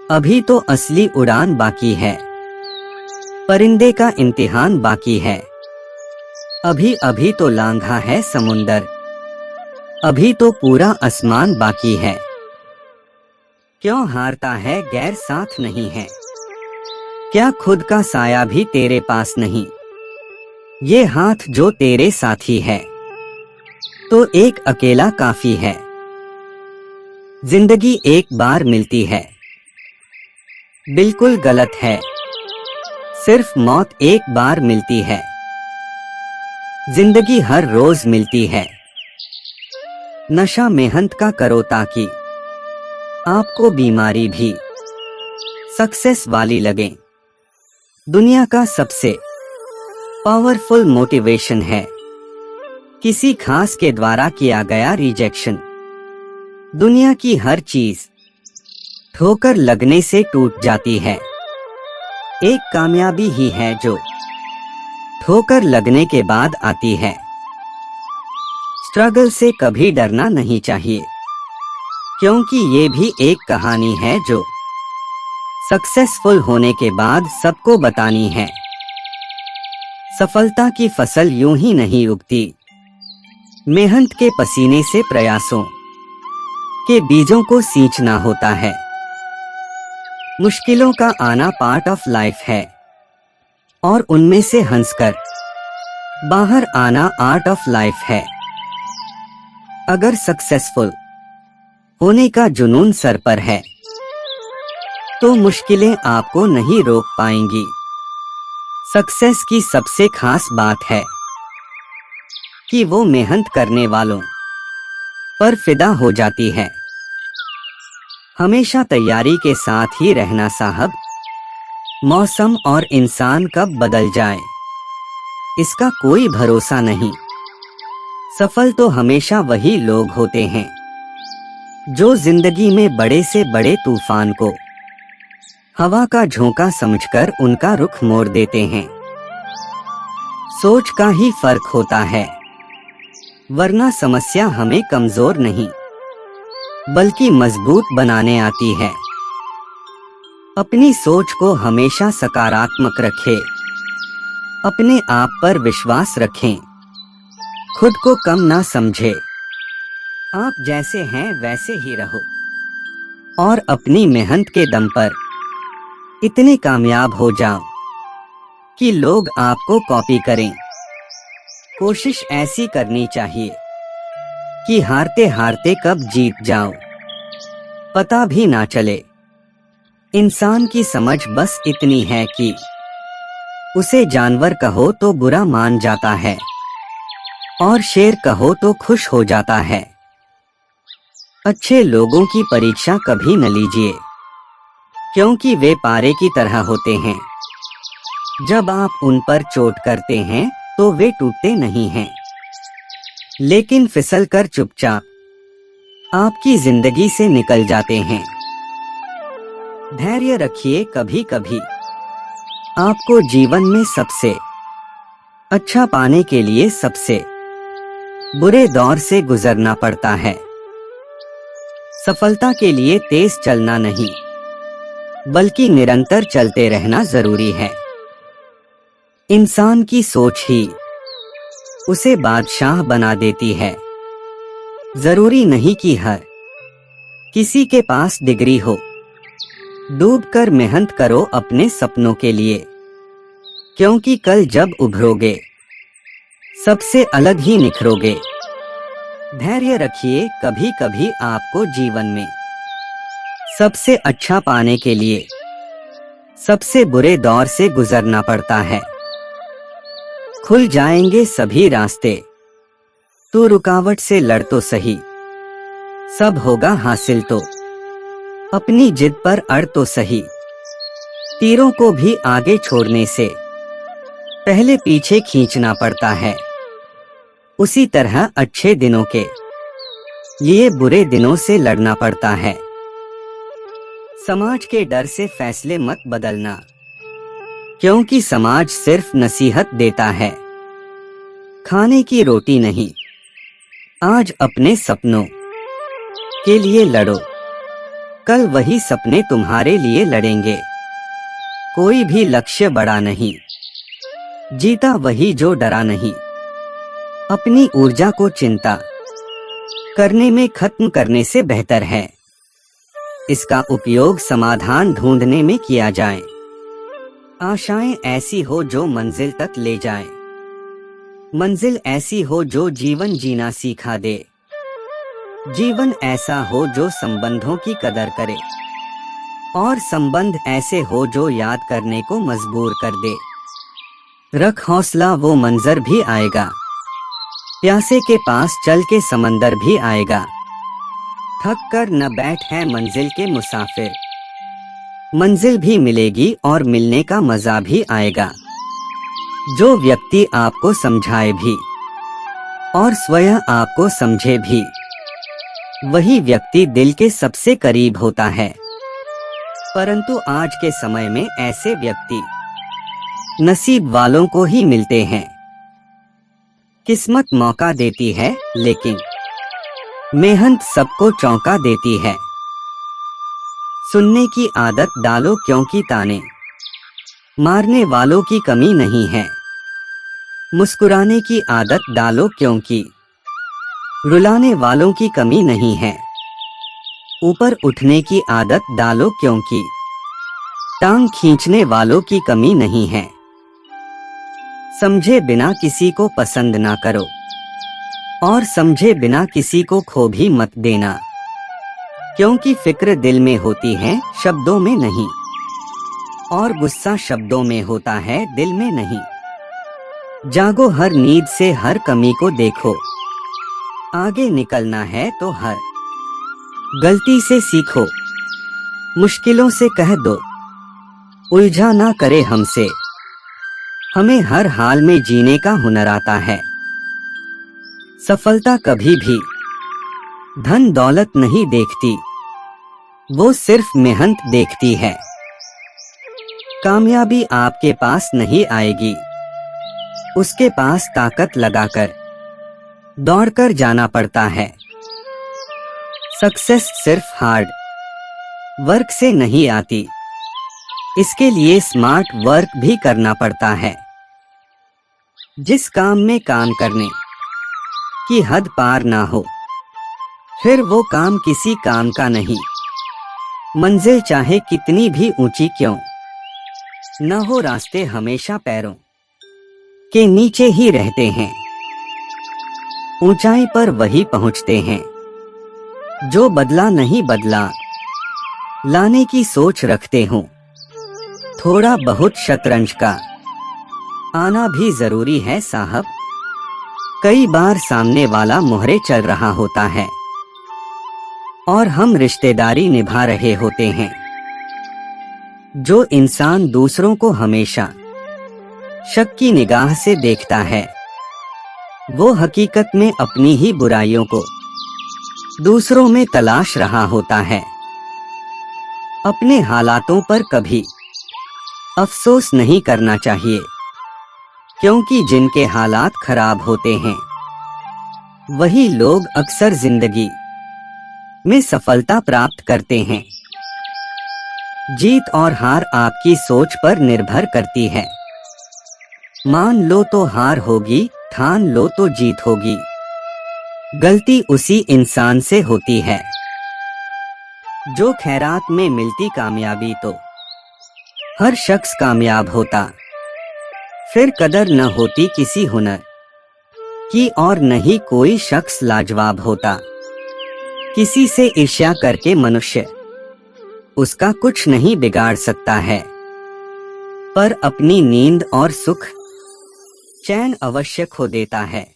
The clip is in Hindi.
अभी तो असली उड़ान बाकी है, परिंदे का इम्तिहान बाकी है। अभी अभी तो लांघा है समुंदर, अभी तो पूरा आसमान बाकी है। क्यों हारता है गैर साथ नहीं है, क्या खुद का साया भी तेरे पास नहीं। ये हाथ जो तेरे साथी है, तो एक अकेला काफी है। जिंदगी एक बार मिलती है, बिल्कुल गलत है। सिर्फ मौत एक बार मिलती है, जिंदगी हर रोज मिलती है। नशा मेहनत का करो ताकि आपको बीमारी भी सक्सेस वाली लगे। दुनिया का सबसे पावरफुल मोटिवेशन है किसी खास के द्वारा किया गया रिजेक्शन। दुनिया की हर चीज ठोकर लगने से टूट जाती है, एक कामयाबी ही है जो ठोकर लगने के बाद आती है। स्ट्रगल से कभी डरना नहीं चाहिए, क्योंकि ये भी एक कहानी है जो सक्सेसफुल होने के बाद सबको बतानी है। सफलता की फसल यूं ही नहीं उगती, मेहनत के पसीने से प्रयासों के बीजों को सींचना होता है। मुश्किलों का आना पार्ट ऑफ लाइफ है, और उनमें से हंसकर बाहर आना आर्ट ऑफ लाइफ है। अगर सक्सेसफुल होने का जुनून सर पर है, तो मुश्किलें आपको नहीं रोक पाएंगी। सक्सेस की सबसे खास बात है कि वो मेहनत करने वालों पर फिदा हो जाती है। हमेशा तैयारी के साथ ही रहना साहब, मौसम और इंसान कब बदल जाए इसका कोई भरोसा नहीं। सफल तो हमेशा वही लोग होते हैं जो जिंदगी में बड़े से बड़े तूफान को हवा का झोंका समझकर उनका रुख मोड़ देते हैं। सोच का ही फर्क होता है, वरना समस्या हमें कमजोर नहीं बल्कि मजबूत बनाने आती है। अपनी सोच को हमेशा सकारात्मक रखें, अपने आप पर विश्वास रखें, खुद को कम ना समझे। आप जैसे हैं वैसे ही रहो, और अपनी मेहनत के दम पर इतने कामयाब हो जाओ कि लोग आपको कॉपी करें। कोशिश ऐसी करनी चाहिए कि हारते हारते कब जीत जाओ पता भी ना चले। इंसान की समझ बस इतनी है कि उसे जानवर कहो तो बुरा मान जाता है, और शेर कहो तो खुश हो जाता है। अच्छे लोगों की परीक्षा कभी न लीजिए, क्योंकि वे पारे की तरह होते हैं। जब आप उन पर चोट करते हैं तो वे टूटते नहीं हैं, लेकिन फिसलकर चुपचाप आपकी जिंदगी से निकल जाते हैं। धैर्य रखिए, कभी कभी आपको जीवन में सबसे अच्छा पाने के लिए सबसे बुरे दौर से गुजरना पड़ता है। सफलता के लिए तेज चलना नहीं बल्कि निरंतर चलते रहना जरूरी है। इंसान की सोच ही उसे बादशाह बना देती है। जरूरी नहीं कि हर किसी के पास डिग्री हो। डूबकर मेहनत करो अपने सपनों के लिए, क्योंकि कल जब उभरोगे सबसे अलग ही निखरोगे। धैर्य रखिए, कभी कभी आपको जीवन में सबसे अच्छा पाने के लिए सबसे बुरे दौर से गुजरना पड़ता है। खुल जाएंगे सभी रास्ते, तू रुकावट से लड़ तो सही, सब होगा हासिल तो अपनी जिद पर अड़ तो सही। तीरों को भी आगे छोड़ने से पहले पीछे खींचना पड़ता है। उसी तरह अच्छे दिनों के लिए बुरे दिनों से लड़ना पड़ता है। समाज के डर से फैसले मत बदलना, क्योंकि समाज सिर्फ नसीहत देता है, खाने की रोटी नहीं। आज अपने सपनों के लिए लड़ो, कल वही सपने तुम्हारे लिए लड़ेंगे। कोई भी लक्ष्य बड़ा नहीं, जीता वही जो डरा नहीं। अपनी ऊर्जा को चिंता करने में खत्म करने से बेहतर है। इसका उपयोग समाधान ढूंढने में किया जाए। आशाएं ऐसी हो जो मंजिल तक ले जाए। मंजिल ऐसी हो जो जीवन जीना सिखा दे। जीवन ऐसा हो जो संबंधों की कदर करे, और संबंध ऐसे हो जो याद करने को मजबूर कर दे। रख हौसला, वो मंजर भी आएगा। प्यासे के पास चल के समंदर भी आएगा। थक कर न बैठ है मंजिल के मुसाफिर। मंजिल भी मिलेगी और मिलने का मजा भी आएगा। जो व्यक्ति आपको समझाए भी और स्वयं आपको समझे भी, वही व्यक्ति दिल के सबसे करीब होता है। परंतु आज के समय में ऐसे व्यक्ति नसीब वालों को ही मिलते हैं। किस्मत मौका देती है, लेकिन मेहनत सबको चौंका देती है। सुनने की आदत डालो, क्योंकि ताने मारने वालों की कमी नहीं है। मुस्कुराने की आदत डालो, क्योंकि रुलाने वालों की कमी नहीं है। ऊपर उठने की आदत डालो, क्योंकि टांग खींचने वालों की कमी नहीं है। समझे बिना किसी को पसंद ना करो, और समझे बिना किसी को खो भी मत देना, क्योंकि फिक्र दिल में होती है, शब्दों में नहीं। और गुस्सा शब्दों में होता है, दिल में नहीं। जागो हर नींद से, हर कमी को देखो। आगे निकलना है तो हर गलती से सीखो। मुश्किलों से कह दो, उलझा ना करे हमसे। हमें हर हाल में जीने का हुनर आता है। सफलता कभी भी धन दौलत नहीं देखती, वो सिर्फ मेहनत देखती है। कामयाबी आपके पास नहीं आएगी, उसके पास ताकत लगाकर दौड़कर जाना पड़ता है। सक्सेस सिर्फ हार्ड वर्क से नहीं आती, इसके लिए स्मार्ट वर्क भी करना पड़ता है। जिस काम में काम करने की हद पार ना हो, फिर वो काम किसी काम का नहीं। मंजिल चाहे कितनी भी ऊंची क्यों न हो, रास्ते हमेशा पैरों के नीचे ही रहते हैं। ऊंचाई पर वही पहुंचते हैं जो बदला नहीं बदला लाने की सोच रखते हो। थोड़ा बहुत शतरंज का आना भी जरूरी है साहब। कई बार सामने वाला मोहरे चल रहा होता है और हम रिश्तेदारी निभा रहे होते हैं। जो इंसान दूसरों को हमेशा शक की निगाह से देखता है, वो हकीकत में अपनी ही बुराइयों को दूसरों में तलाश रहा होता है। अपने हालातों पर कभी अफसोस नहीं करना चाहिए, क्योंकि जिनके हालात खराब होते हैं, वही लोग अक्सर जिंदगी में सफलता प्राप्त करते हैं। जीत और हार आपकी सोच पर निर्भर करती है। मान लो तो हार होगी, ठान लो तो जीत होगी। गलती उसी इंसान से होती है जो खैरात में मिलती कामयाबी तो हर शख्स कामयाब होता। फिर कदर न होती किसी हुनर की, और न ही कोई शख्स लाजवाब होता। किसी से ईर्ष्या करके मनुष्य उसका कुछ नहीं बिगाड़ सकता है, पर अपनी नींद और सुख चैन अवश्य खो देता है।